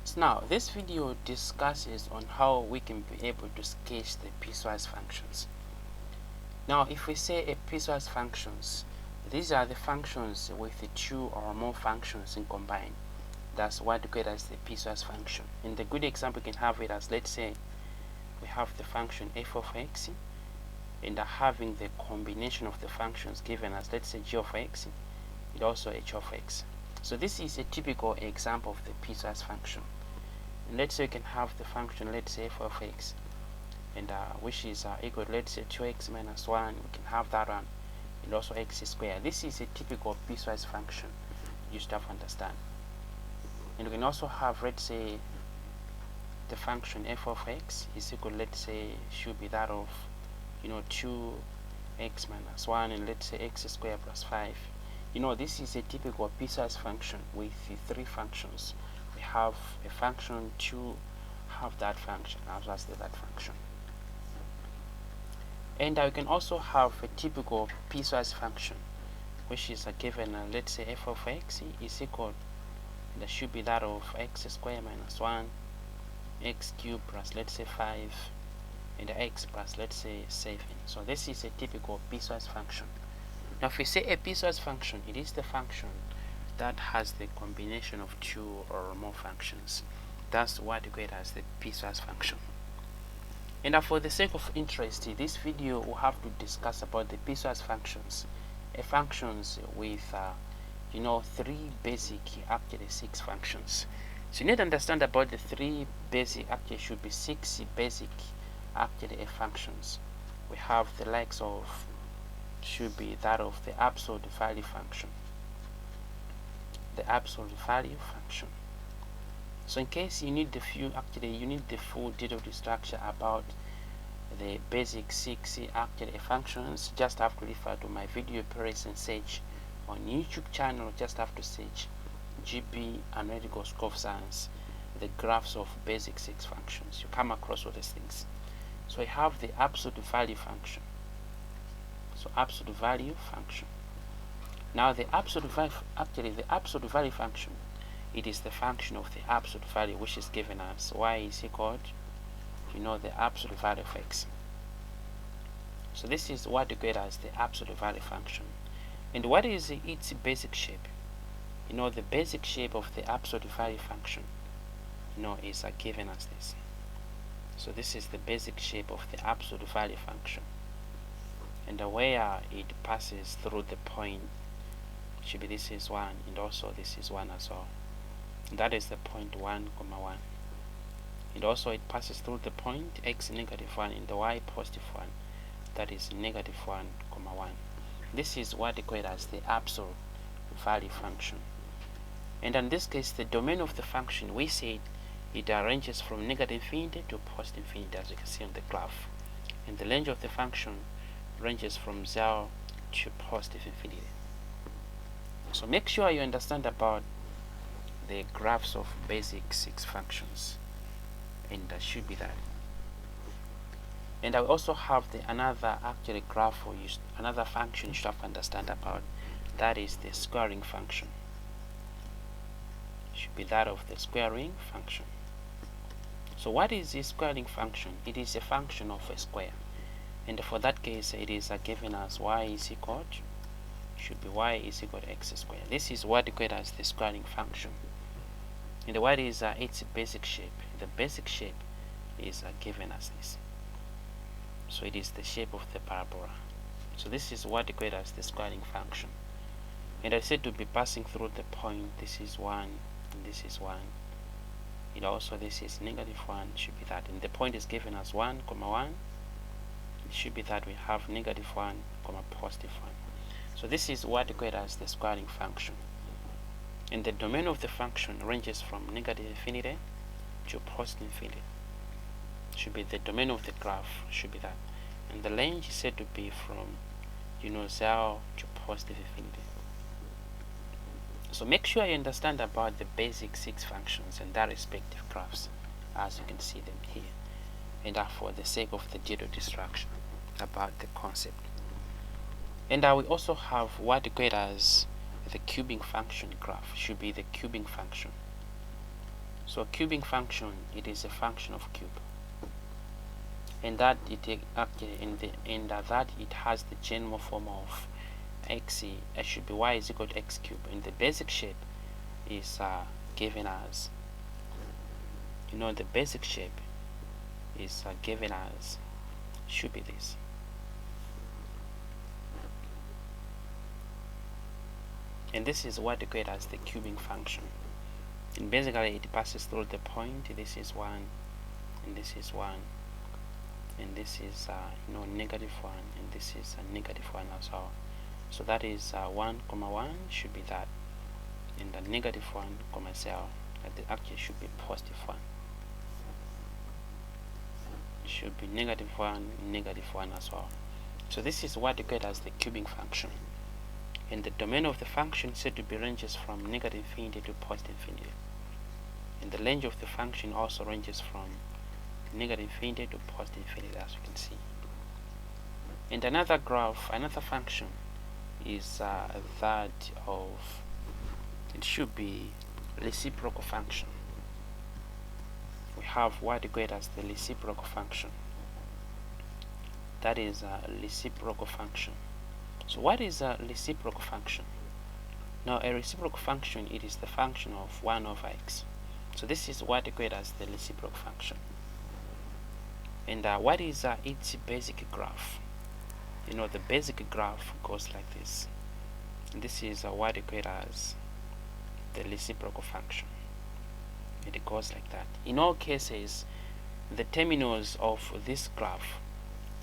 So now this video discusses on how we can be able to sketch the piecewise functions. Now if we say a piecewise functions, these are the functions with the two or more functions in combined. That's what we call as the piecewise function. In the good example, we can have it as, let's say we have the function f of x and having the combination of the functions given as, let's say, g of x and also h of x. So this is a typical example of the piecewise function. And let's say we can have the function, let's say f of x, and which is equal to, let's say, 2x minus 1. We can have that one, and also x squared. This is a typical piecewise function. You should have to understand. And we can also have, let's say, the function f of x is equal, let's say, should be that of 2x minus 1, and let's say x squared plus 5. This is a typical piecewise function with the three functions. We have a function to have that function as well as that function. And we can also have a typical piecewise function, which is given, let's say, f of x is equal, and that should be that of x squared minus 1, x cubed plus, let's say, 5, and x plus, let's say, 7. So this is a typical piecewise function. Now if we say a piecewise function, it is the function that has the combination of two or more functions. That's what we call as the piecewise function. And for the sake of interest, this video will have to discuss about the piecewise functions, functions with three basic, actually 6 functions. So you need to understand about the three basic, actually should be 6 basic actually functions. We have the likes of, should be that of the absolute value function, the absolute value function. So in case you need the full detailed structure about the basic 6 actually functions, just have to refer to my video playlist and search on YouTube channel. Just have to search GB Analytical School of Science, the graphs of basic 6 functions. You come across all these things. So you have the absolute value function. So absolute value function. Now the absolute value function, it is the function of the absolute value which is given as y is equal to the absolute value of x. So this is what we get as the absolute value function. And what is its basic shape? The basic shape of the absolute value function is given as this. So this is the basic shape of the absolute value function, and where it passes through the point should be, this is 1 and also this is 1 as well. That is the point 1, 1. And also it passes through the point x negative 1 and the y positive 1. That is negative 1, 1. This is what we call as the absolute value function. And in this case, the domain of the function, we said it ranges from negative infinity to positive infinity, as you can see on the graph. And the range of the function ranges from 0 to positive infinity. So make sure you understand about the graphs of basic 6 functions, and that should be that. And I also have another actually graph for you, another function you should have to understand about. That is the squaring function. Should be that of the squaring function. So what is the squaring function? It is a function of a square, and for that case it is given as y is equal to, should be y is equal to x squared. This is what we call as the squaring function. And what is its basic shape? The basic shape is given as this. So it is the shape of the parabola. So this is what we call as the squaring function. And I said to be passing through the point, this is 1 and this is 1. And also this is negative 1, should be that. And the point is given as 1, 1. It should be that we have negative 1, positive 1. So this is what we call as the squaring function. And the domain of the function ranges from negative infinity to positive infinity. Should be the domain of the graph, should be that. And the range is said to be from 0 to positive infinity. So make sure you understand about the basic 6 functions and their respective graphs as you can see them here. And for the sake of the detailed instruction about the concept. And we also have what we call as the cubing function graph, should be the cubing function. So cubing function, it is a function of cube, and that it actually that it has the general form of x should be y is equal to x cubed, and the basic shape is given as, the basic shape is given as, should be this. And this is what equates as the cubing function. And basically it passes through the point. This is 1, and this is 1, and this is negative 1, and this is a negative 1 as well. So that is 1 comma 1 should be that, and the negative 1 comma 0 actually should be positive 1. Should be negative 1 as well. So this is what equates as the cubing function. And the domain of the function is said to be ranges from negative infinity to positive infinity. And the range of the function also ranges from negative infinity to positive infinity, as you can see. And another graph, another function is that of, it should be reciprocal function. We have what equates as the reciprocal function. That is a reciprocal function. So what is a reciprocal function? Now a reciprocal function, it is the function of 1 over x. So this is what equates as the reciprocal function. And what is its basic graph? The basic graph goes like this. And this is what equates as the reciprocal function. It goes like that. In all cases, the terminals of this graph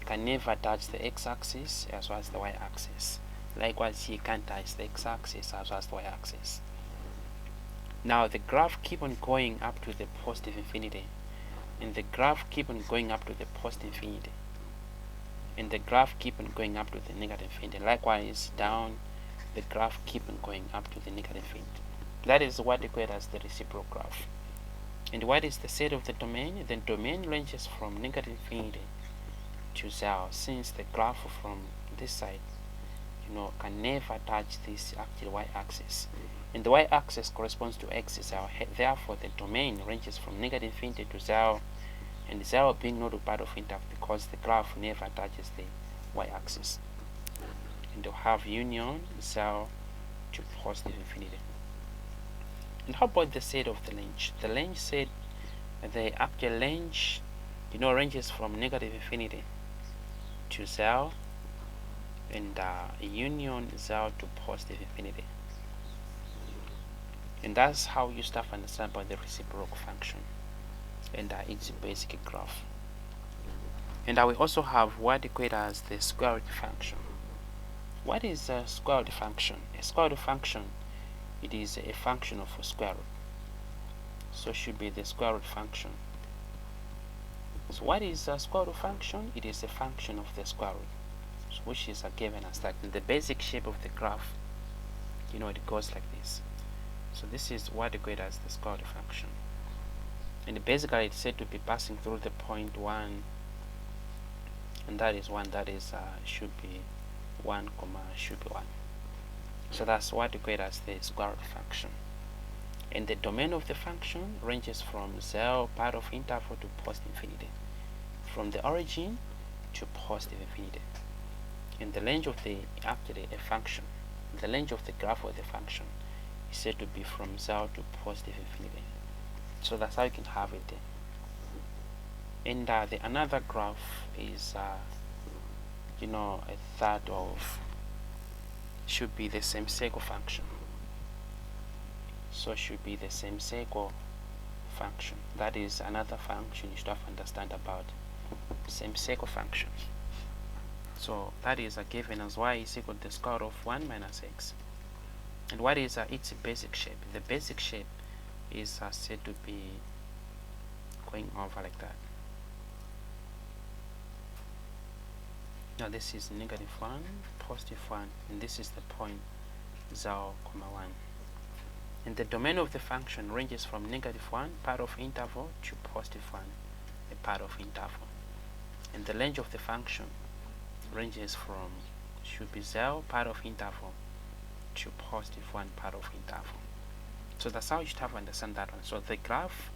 can never touch the x-axis as well as the y-axis. Likewise, he can't touch the x-axis as well as the y-axis. Now the graph keep on going up to the positive infinity, and the graph keep on going up to the positive infinity, and the graph keep on going up to the negative infinity. Likewise, down, the graph keep on going up to the negative infinity. That is what equates as the reciprocal graph. And what is the set of the domain? The domain ranges from negative infinity to 0, since the graph from this side can never touch this actual y-axis, and the y-axis corresponds to x is 0. Therefore the domain ranges from negative infinity to 0, and 0 being not a part of interval because the graph never touches the y-axis. And they'll have union 0 to positive infinity. And how about the set of the range? The range set, the actual range ranges from negative infinity to 0, and union 0 to positive infinity. And that's how you start to understand about the reciprocal function and its basic graph. And we also have what equates as the square root function. What is a square root function? A square root function, it is a function of a square root. So it should be the square root function. So what is a square root function? It is a function of the square root, so which is given as that. In the basic shape of the graph, it goes like this. So this is what equates as the square root function. And basically it's said to be passing through the point 1, and that is 1, that is should be 1 comma should be 1. So that's what equates as the square root function. And the domain of the function ranges from 0 part of interval to positive infinity, from the origin to positive infinity. And the range of the the range of the graph of the function is said to be from 0 to positive infinity. So that's how you can have it. And the another graph is a third of, should be the same circle function. So it should be the same circle function. That is another function you should have to understand about same circle function. So that is given as y is equal to the square root of 1 minus x. And what is its basic shape? The basic shape is said to be going over like that. Now this is negative 1, positive 1, and this is the point 0, 1. And the domain of the function ranges from negative 1 part of interval to positive 1 a part of interval. And the range of the function ranges from, should be 0 part of interval to positive 1 part of interval. So that's how you should have to understand that one. So the graph,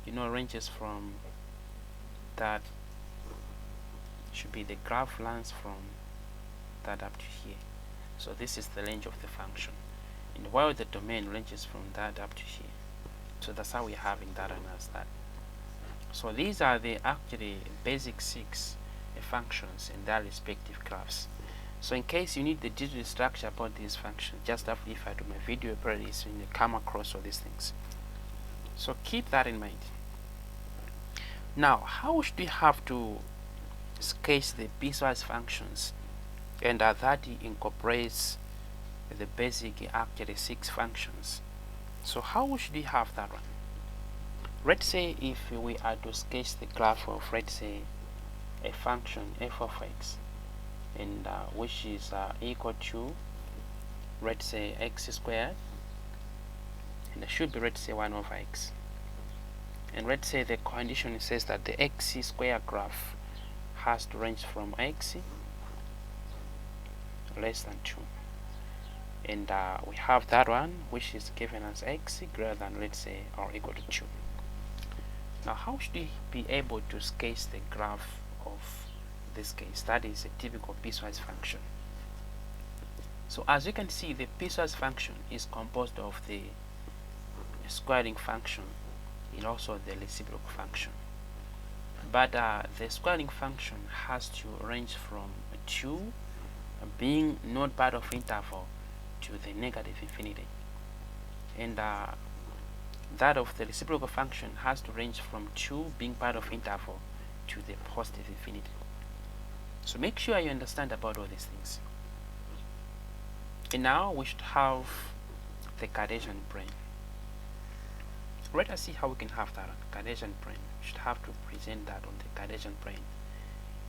ranges from that, should be the graph length from that up to here. So this is the range of the function, and while the domain ranges from that up to here. So that's how we're having that and as that. So these are the actually basic 6 functions in their respective graphs. So in case you need the detailed structure about these functions, just after if I do my video playlist, when you come across all these things. So keep that in mind. Now, how should we have to sketch the piecewise functions, and that incorporates the basic actually 6 functions? So how should we have that one? Let's say if we are to sketch the graph of, let's say, a function f of x, and which is equal to, let's say, x squared, and it should be, let's say, 1 over x. And let's say the condition says that the x squared graph has to range from x less than 2. And we have that one, which is given as x greater than, let's say, or equal to 2. Now, how should we be able to sketch the graph of this case? That is a typical piecewise function. So as you can see, the piecewise function is composed of the squaring function and also the reciprocal function. But the squaring function has to range from 2, being not part of interval, to the negative infinity. And that of the reciprocal function has to range from 2, being part of interval, to the positive infinity. So make sure you understand about all these things. And now we should have the Cartesian plane. Let us see how we can have that Cartesian plane. We should have to present that on the Cartesian plane.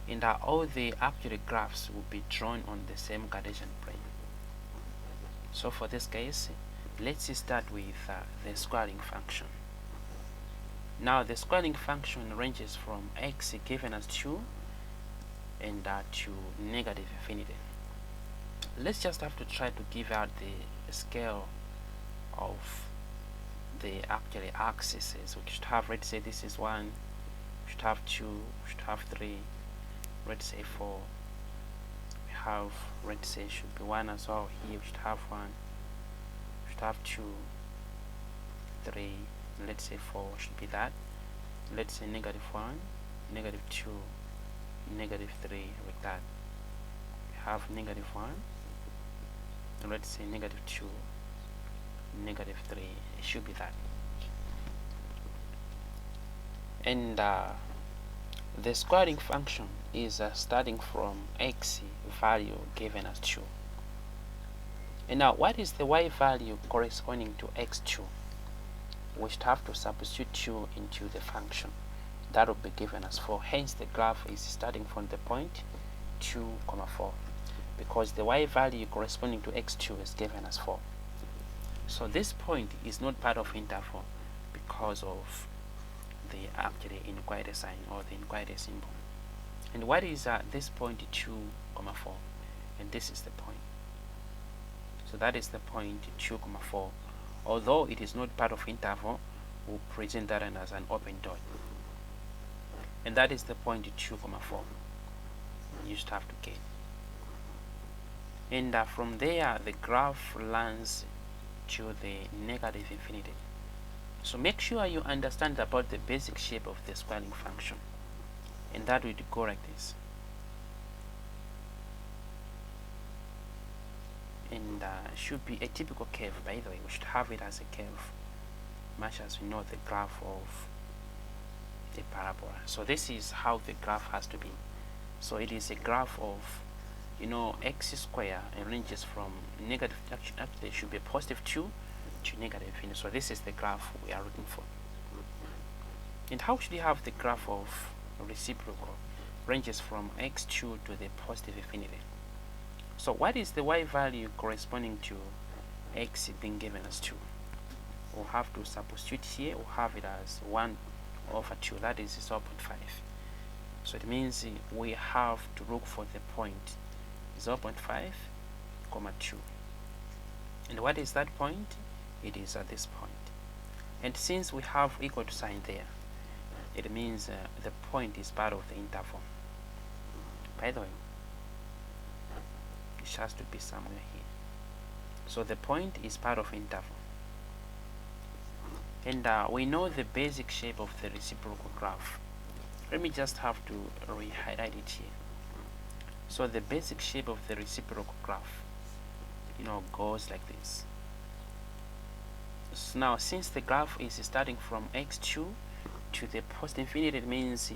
And all the actual graphs will be drawn on the same Cartesian plane. So for this case, let's start with the squaring function. Now the squaring function ranges from x given as 2 and to negative infinity. Let's just have to try to give out the scale of the actual axes. We should have, let's say, this is 1, we should have 2, we should have 3, let's say 4, we have, let's say, should be 1 as well. Here we should have 1, we should have 2, 3, let's say 4 should be that. Let's say negative 1, negative 2, negative 3, like that. We have negative 1, and let's say negative 2, negative 3, it should be that. And the squaring function is starting from x value given as 2. And now what is the y value corresponding to x2? We should have to substitute 2 into the function. That will be given as 4. Hence the graph is starting from the point 2, 4, because the y value corresponding to x2 is given as 4. So this point is not part of interval because of the actually inequality sign, or the inequality symbol. And what is this point 2, 4? And this is the point. So that is the point 2, 4. Although it is not part of interval, we'll present that as an open dot. And that is the point 2, 4. You should have to get. And from there, the graph runs to the negative infinity. So make sure you understand about the basic shape of the squaring function. And that would go like this. And should be a typical curve, by the way. We should have it as a curve, much as we know the graph of the parabola. So this is how the graph has to be. So it is a graph of, x squared, and ranges from negative, actually it should be positive 2 to negative infinity. So this is the graph we are looking for. And how should we have the graph of reciprocal? Ranges from x2 to the positive infinity. So what is the y value corresponding to x being given as 2? We'll have to substitute here. We'll have it as 1 over 2. That is 0.5. So it means we have to look for the point 0.5, 2. And what is that point? it is at this point. And since we have equal to sign there, it means the point is part of the interval. By the way, it has to be somewhere here. So the point is part of interval. And we know the basic shape of the reciprocal graph. Let me just have to re-highlight it here. So the basic shape of the reciprocal graph, goes like this. So now, since the graph is starting from x2 to the post infinity, it means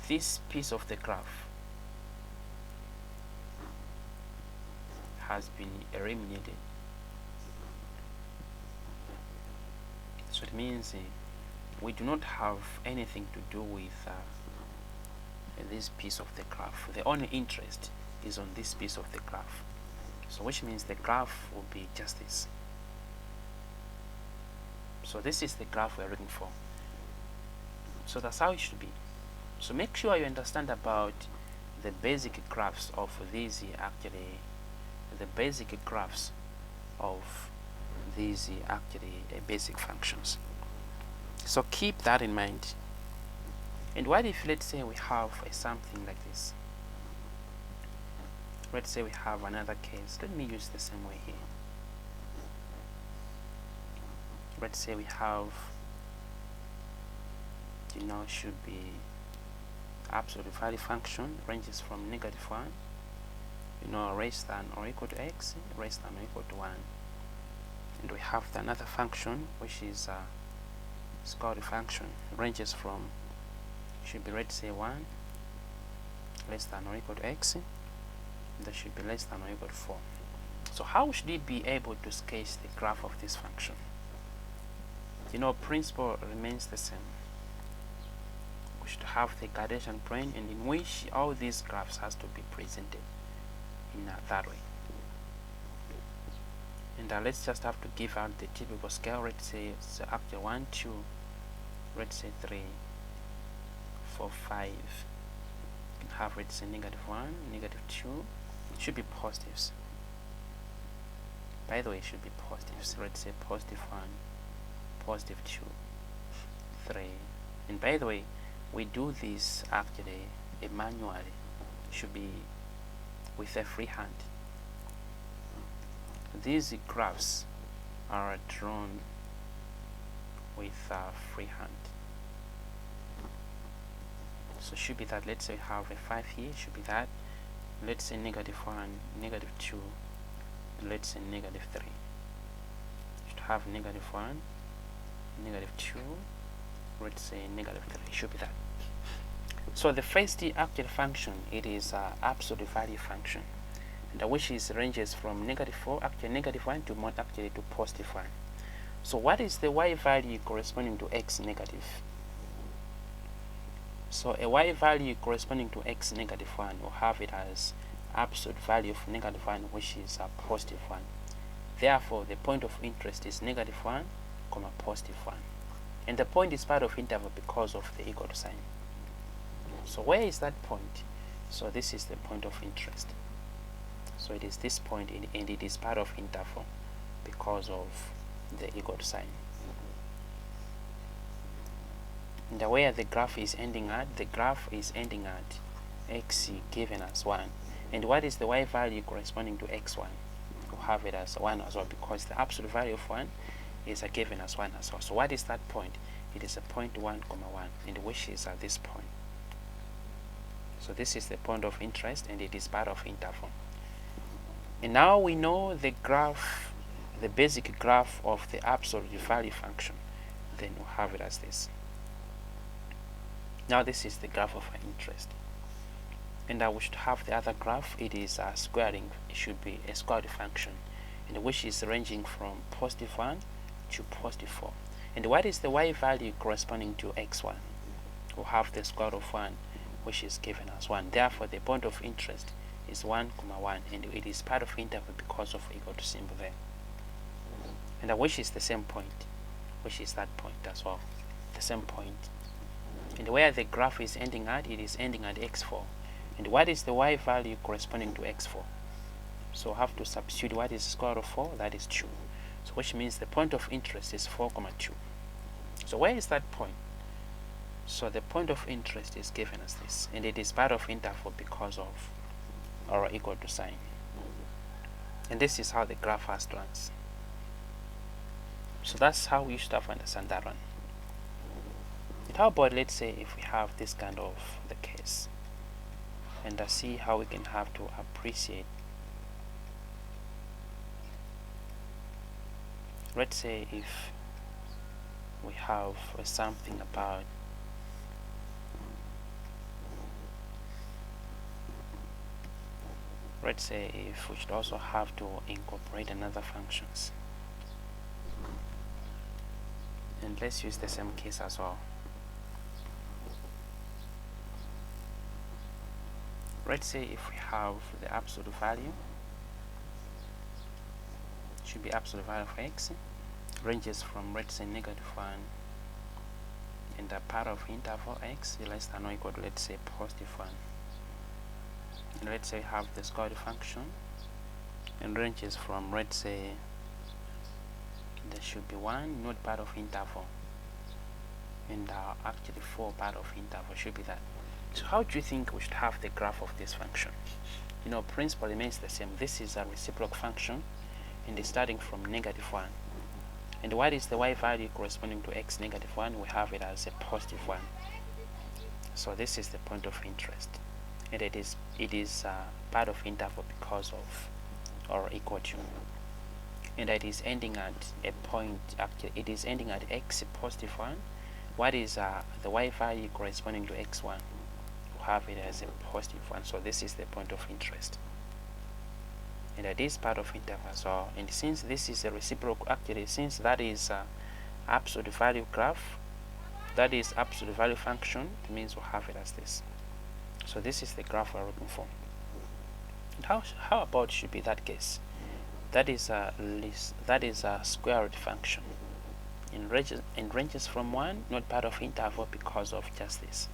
this piece of the graph has been eliminated. So it means we do not have anything to do with this piece of the graph. The only interest is on this piece of the graph. So which means the graph will be just this. So this is the graph we're looking for. So that's how it should be. So make sure you understand about the basic graphs of these basic functions. So keep that in mind. And what if, let's say, we have something like this? Let's say we have another case. Let me use the same way here. Let's say we have, should be absolute value function, ranges from -1, less than or equal to x, less than or equal to 1. And we have another function which is a square function, ranges from, should be, let's say, 1, less than or equal to x, and that should be less than or equal to 4. So how should we be able to sketch the graph of this function? Principle remains the same. We should have the Cartesian plane, and in which all these graphs has to be presented in that way. And let's just have to give out the typical scale. Let's say it's after 1, 2, let's say 3, 4, 5. You can have, let's say, -1, -2. It should be positives. By the way, it should be positives. Let's say +1, +2, 3. And by the way, we do this actually manually. It should be with a free hand. These graphs are drawn with a free hand. So it should be that, let's say we have a 5 here, it should be that, let's say -1, -2, let's say -3. You should have -1, -2, let's say -3. It should be that. So the first actual function, it is absolute value function, which is ranges from -4, actually -1 to more actually to +1. So what is the y value corresponding to x negative? So a y value corresponding to x -1 will have it as absolute value of -1, which is a +1. Therefore, the point of interest is -1, +1. And the point is part of interval because of the equal to sign. So where is that point? So this is the point of interest. So it is this point, and it is part of interval because of the equal to sign. And where the graph is ending at, the graph is ending at x given as 1. And what is the y value corresponding to x1? We'll have it as 1 as well, because the absolute value of 1 is given as 1 as well. So what is that point? It is a point 1, 1, and which is at this point. So this is the point of interest, and it is part of interval. And now we know the graph, the basic graph of the absolute value function. Then we'll have it as this. Now this is the graph of interest. And we should have the other graph. It is a squaring. It should be a squared function, and which is ranging from +1 to +4. And what is the y value corresponding to x1? We'll have the square root of 1, which is given as 1. Therefore, the point of interest is 1, 1, and it is part of interval because of equal to symbol there. And which is the same point, which is that point as well, the same point. And where the graph is ending at, it is ending at x4. And what is the y value corresponding to x4? So I have to substitute what is the square root of 4, that is 2. So which means the point of interest is 4,2. So where is that point? So the point of interest is given as this, and it is part of interval because of or equal to sign. And this is how the graph first runs. So that's how we should have understand that one. And how about, let's say, if we have this kind of the case, and see how we can have to appreciate. Let's say if we have something about let's say if we should also have to incorporate another functions, and let's use the same case as well. Let's say if we have the absolute value, should be absolute value of x, ranges from, let's say, -1 and a part of interval x less than or equal to, let's say, +1. And let's say we have the square function and ranges from, let's say, there should be 1 not part of interval, and actually 4 part of interval should be that. So how do you think we should have the graph of this function? You know, principle remains the same. This is a reciprocal function and it's starting from -1. And what is the y value corresponding to x -1? We have it as a +1. So this is the point of interest, and it is part of interval because of or equal to, and it is ending at a point. Actually, it is ending at x +1. What is the y value corresponding to x1? We have it as a +1. So this is the point of interest, and it is part of interval. So, and since this is a reciprocal, actually, since that is absolute value graph, that is absolute value function, it means we have it as this. So this is the graph we're looking for. And how about should be that case? That is a square root function in ranges from 1, not part of interval because of just this.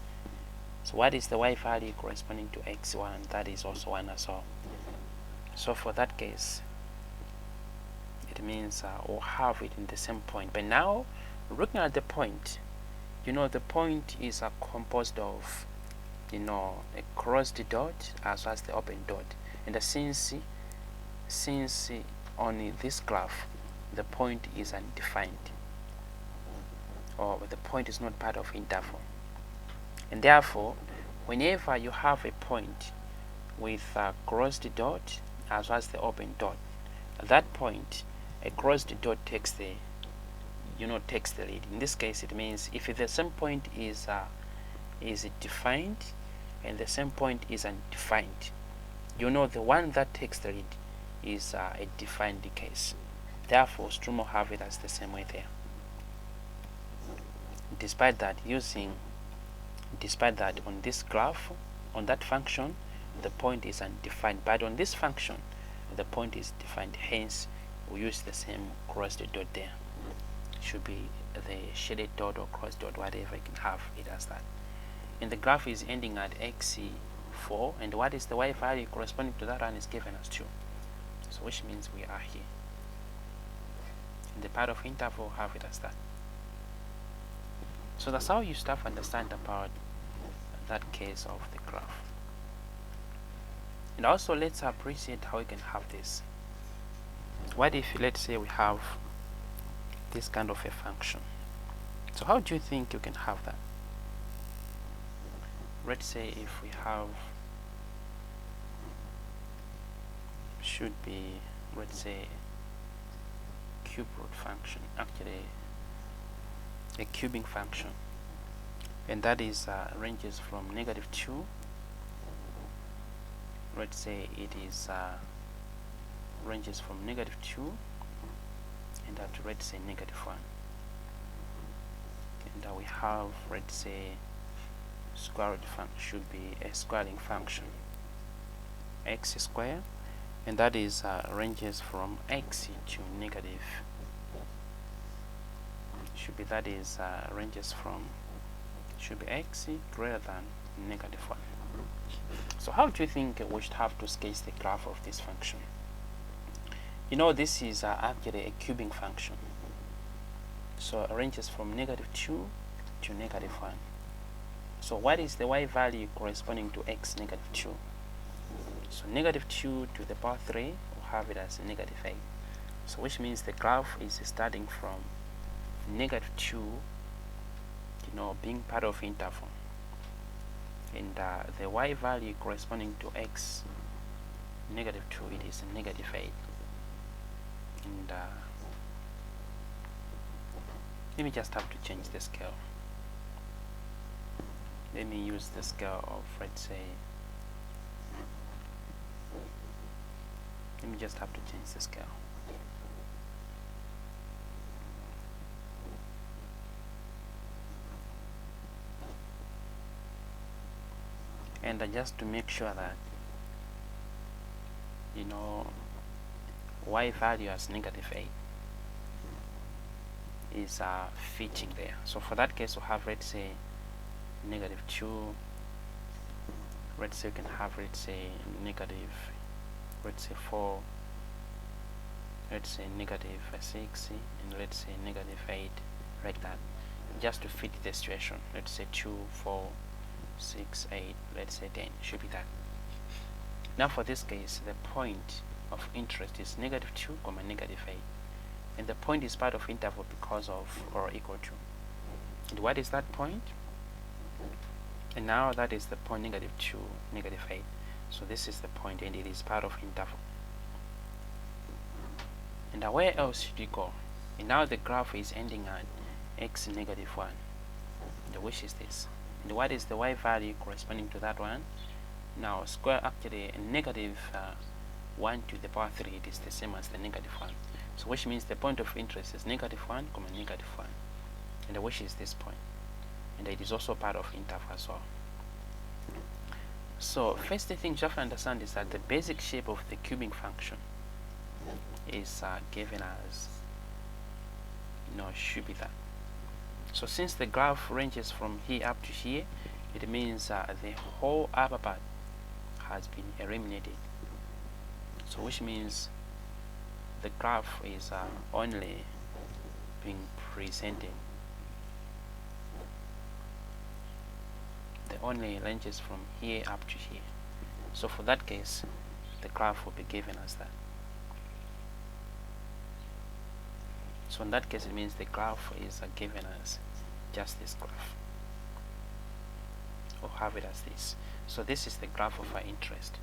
So what is the y value corresponding to x1? That is also 1 as well. So for that case, it means we'll have it in the same point. But now, looking at the point, you know, the point is composed of, you know, a crossed dot as well as the open dot. And since on this graph, the point is undefined, or the point is not part of interval. And therefore, whenever you have a point with a crossed dot as well as the open dot, at that point, a crossed dot takes the lead. In this case, it means if the same point is defined and the same point is undefined, you know the one that takes the lead is a defined case. Therefore, Strum will have it as the same way there. Despite that, on this graph, on that function, the point is undefined, but on this function, the point is defined. Hence, we use the same crossed dot there. It should be the shaded dot or crossed dot, whatever you can have it as that. And the graph is ending at x4, and what is the y value corresponding to that one is given as 2. So which means we are here. In the part of interval, have it as that. So that's how you start to understand about that case of the graph. And also, let's appreciate how we can have this. What if, let's say, we have this kind of a function? So how do you think you can have that? Let's say if we have, should be, let's say, cube root function, actually a cubing function, and that is ranges from -2. Let's say it is ranges from -2 and up to, let's say, -1. And we have, let's say, square root function should be a squaring function, x square, and that is ranges from x to negative. Should be that is ranges from, should be x greater than -1. So how do you think we should have to sketch the graph of this function? You know, this is actually a cubing function. So it ranges from -2 to -1. So what is the y value corresponding to x -2? So -2 to the power 3, we'll have it as -8. So which means the graph is starting from -2, being part of interval. And the y value corresponding to x -2, it is -8. And let me just have to change the scale. Let me use the scale of, let's say, let me just have to change the scale. And just to make sure that y value as -8 is fitting there. So for that case, we'll have, let's say, -2. Let's say we can have, let's say, -4. Let's say -6, and let's say -8, like that, just to fit the situation. Let's say 2, 4, 6, 8, let's say 10, should be that. Now for this case, the point of interest is -2, -8, and the point is part of interval because of or equal to. And what is that point? And now that is the point -2, -8. So this is the point, and it is part of interval. And where else should you go? And now the graph is ending at x -1, and which is this. And what is the y value corresponding to that one? Now square actually -1 to the power 3, it is the same as the -1. So which means the point of interest is -1, -1, and which is this point, and it is also part of interval as well. So first thing you have to understand is that the basic shape of the cubing function is given as, should be that. So since the graph ranges from here up to here, it means the whole upper part has been eliminated. So which means the graph is only being presented. The only ranges from here up to here. So for that case, the graph will be given as that. So in that case, it means the graph is given as just this graph, or have it as this. So this is the graph of our interest.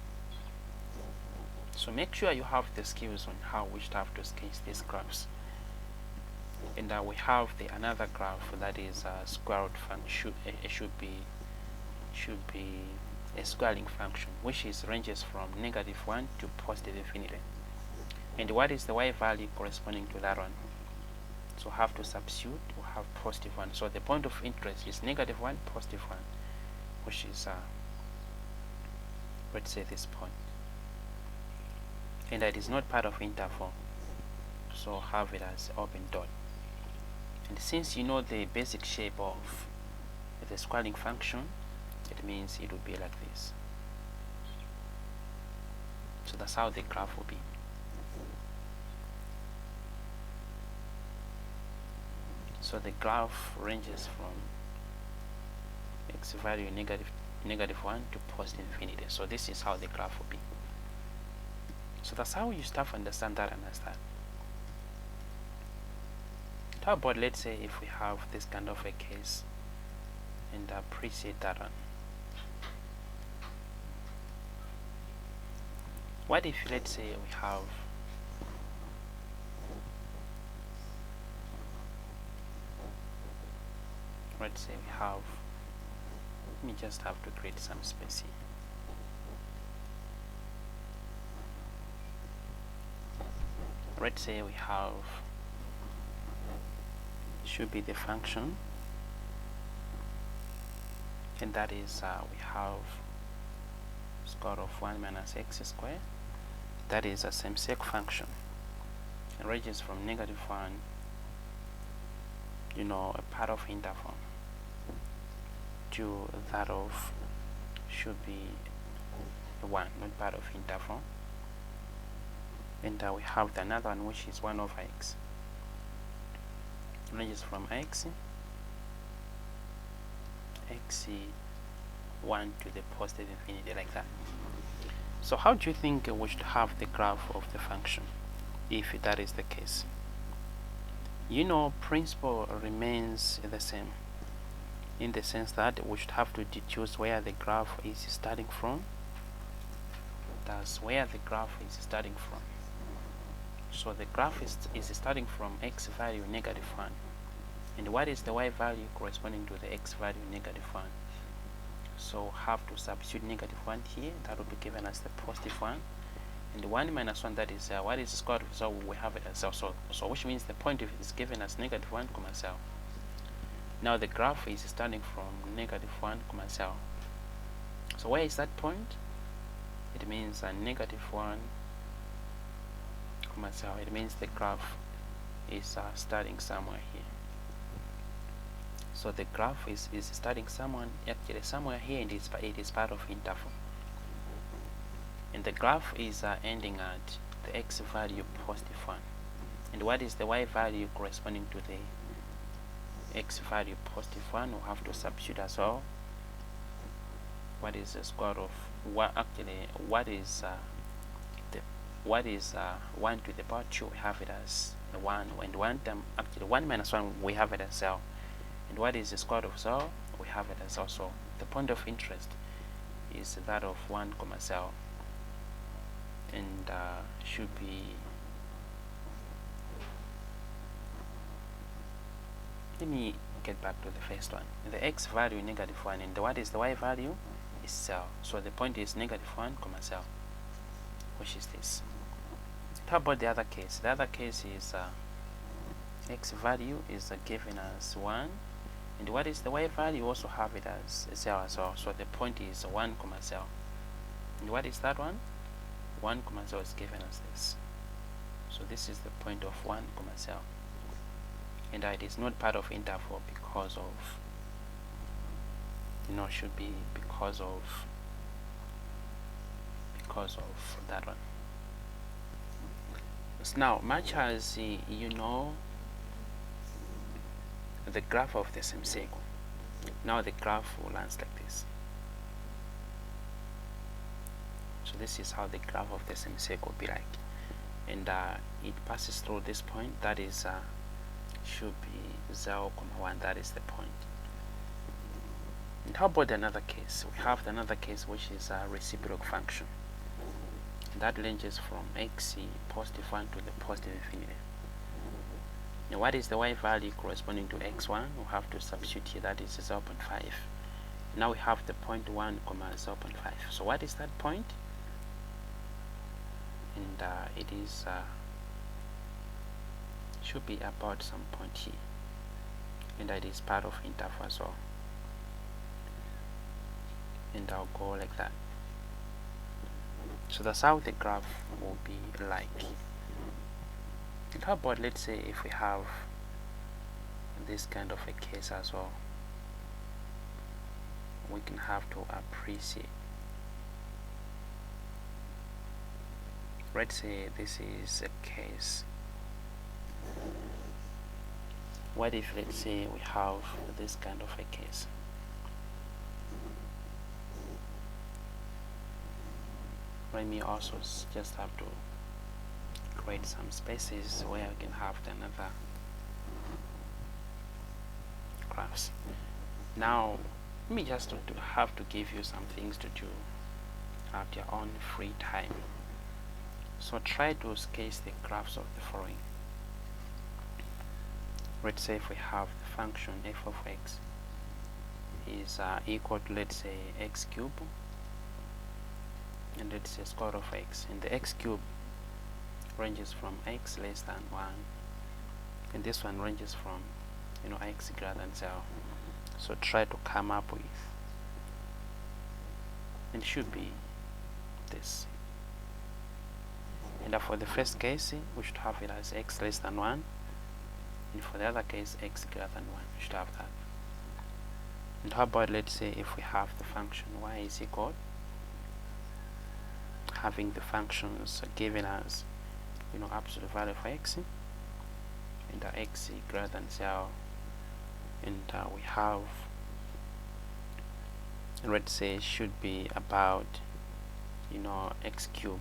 So make sure you have the skills on how we should have to sketch these graphs. And we have another graph that is a square root function. It should be a squaring function, which ranges from -1 to +infinity. And what is the y value corresponding to that one? So have to substitute, we have +1. So the point of interest is -1, +1, which is let's say this point, and that is not part of interval, so have it as open dot. And since you know the basic shape of the squaring function, it means it will be like this. So that's how the graph will be. So the graph ranges from x value -1 to +infinity. So this is how the graph will be. So that's how you start to understand that and understand. How about, let's say, if we have this kind of a case and appreciate that one. What if, let's say, we have let me just have to create some space here. Let's say we have, should be the function, and that is we have square of 1 minus x squared. That is a same-sec function. It ranges from -1, a part of interval, to that of should be 1, not part of interval. and we have another one which is 1 over x, ranges from x 1 to the positive infinity, like that. So how do you think we should have the graph of the function if that is the case? You know, principle remains the same, in the sense that we should have to deduce where the graph is starting from. That's where the graph is starting from. So the graph is starting from x value negative 1. And what is the y value corresponding to the x value negative 1? So have to substitute negative 1 here. That will be given as the positive 1. And 1 minus 1, that is what is the square root of, so we have it as so which means the point is given as negative 1, cell. Now the graph is starting from negative 1, cell. So where is that point? It means negative 1, cell. It means the graph is starting somewhere here. So the graph is starting somewhere here, and it is part of interval. And the graph is ending at the x value positive 1. And what is the y value corresponding to the x value positive 1? We'll have to substitute as well. What is the square of what? Actually, what is 1 to the power 2? We have it as 1, and 1 time, actually 1 minus 1, we have it as 0. And what is the square root of 0? We have it as also. The point of interest is that of 1, 0, and should be, let me get back to the first one. The x value negative 1, and what is the y value is 0. So the point is negative 1, 0, which is this. How about the other case? The other case is x value is given as 1, and what is the y value? You also have it as 0 as well. So the point is 1, 0. And what is that one? 1, 0 is given as this. So this is the point of 1, 0. And it is not part of interval because of, should be because of that one. So now, much as you know the graph of the semicircle, now the graph will lines like this. So this is how the graph of the semicircle will be like, and it passes through this point. That is should be 0, 1. That is the point. And how about another case? We have another case which is a reciprocal function. That ranges from x positive 1 to the positive infinity. Now what is the y value corresponding to x1? We have to substitute here, that is 0.5. Now we have the point 1, 0.5. So what is that point? And it is should be about some point here, and it is part of interval as well. And I'll go like that. So that's how the graph will be like. And how about, let's say, if we have this kind of a case as well, we can have to appreciate. Let's say this is a case. What if, let's say, we have this kind of a case? Let me also just have to create some spaces where I can have another graphs. Now, let me just have to give you some things to do at your own free time. So try to sketch the graphs of the following. Let's say if we have the function f of x is equal to, let's say, x cubed, and let's say square of x, and the x cubed ranges from x less than 1, and this one ranges from x greater than 0. So try to come up with, and it should be this. And for the first case, we should have it as x less than 1, and for the other case, x greater than 1. We should have that. And how about, let's say, if we have the function y is equal, having the functions given as absolute value of x, and x greater than 0, and we have, let's say, should be about x cube,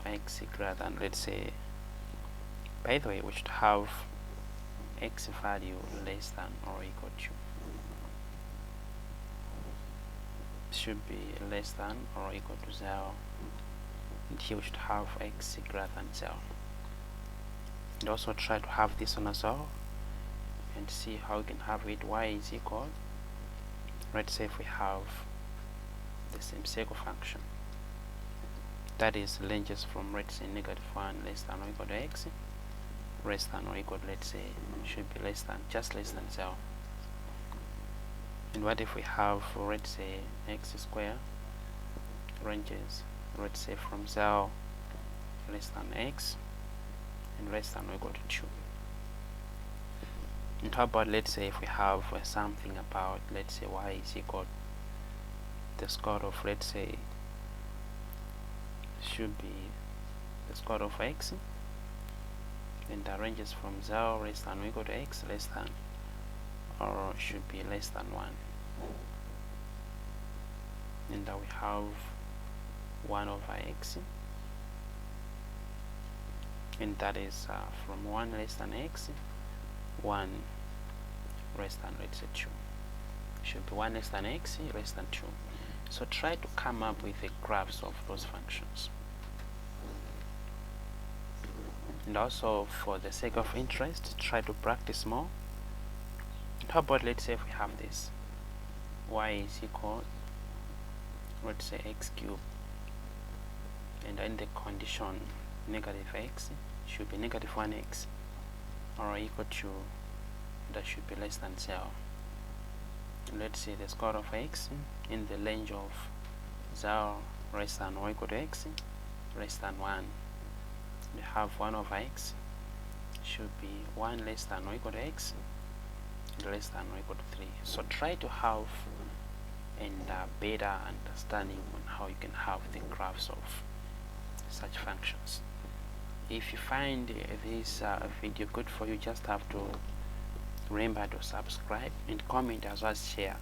x greater than, let's say, by the way, we should have x value less than or equal to, should be less than or equal to 0, and here we should have x greater than 0. And also try to have this one as well, and see how we can have it. Y is equal, let's say if we have the same circle function that is ranges from, let's say, -1 less than or equal to x, less than or equal to, let's say, should be just less than 0. And what if we have, let's say, x squared ranges, let's say, from 0 less than x and less than or equal to 2. And how about, let's say, if we have something about, let's say, y is equal the square of, let's say, should be the square of x, and that ranges from 0 less than or equal to x less than or should be less than 1, and that we have 1 over x, and that is from 1 less than x, 1 less than, let's say, 2, should be 1 less than x less than 2. So try to come up with the graphs of those functions. And also, for the sake of interest, try to practice more. And how about, let's say, if we have this, y is equal, let's say, x cubed, and in the condition -x should be -1x or equal to, that should be less than 0. Let's say the square of x in the range of 0 less than or equal to x less than 1. We have 1 over x should be 1 less than or equal to x less than or equal to 3. So try to have and better understanding on how you can have the graphs of such functions. If you find this video good for you, just have to remember to subscribe and comment as well as share,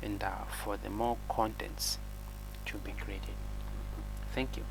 and for the more contents to be created. Thank you.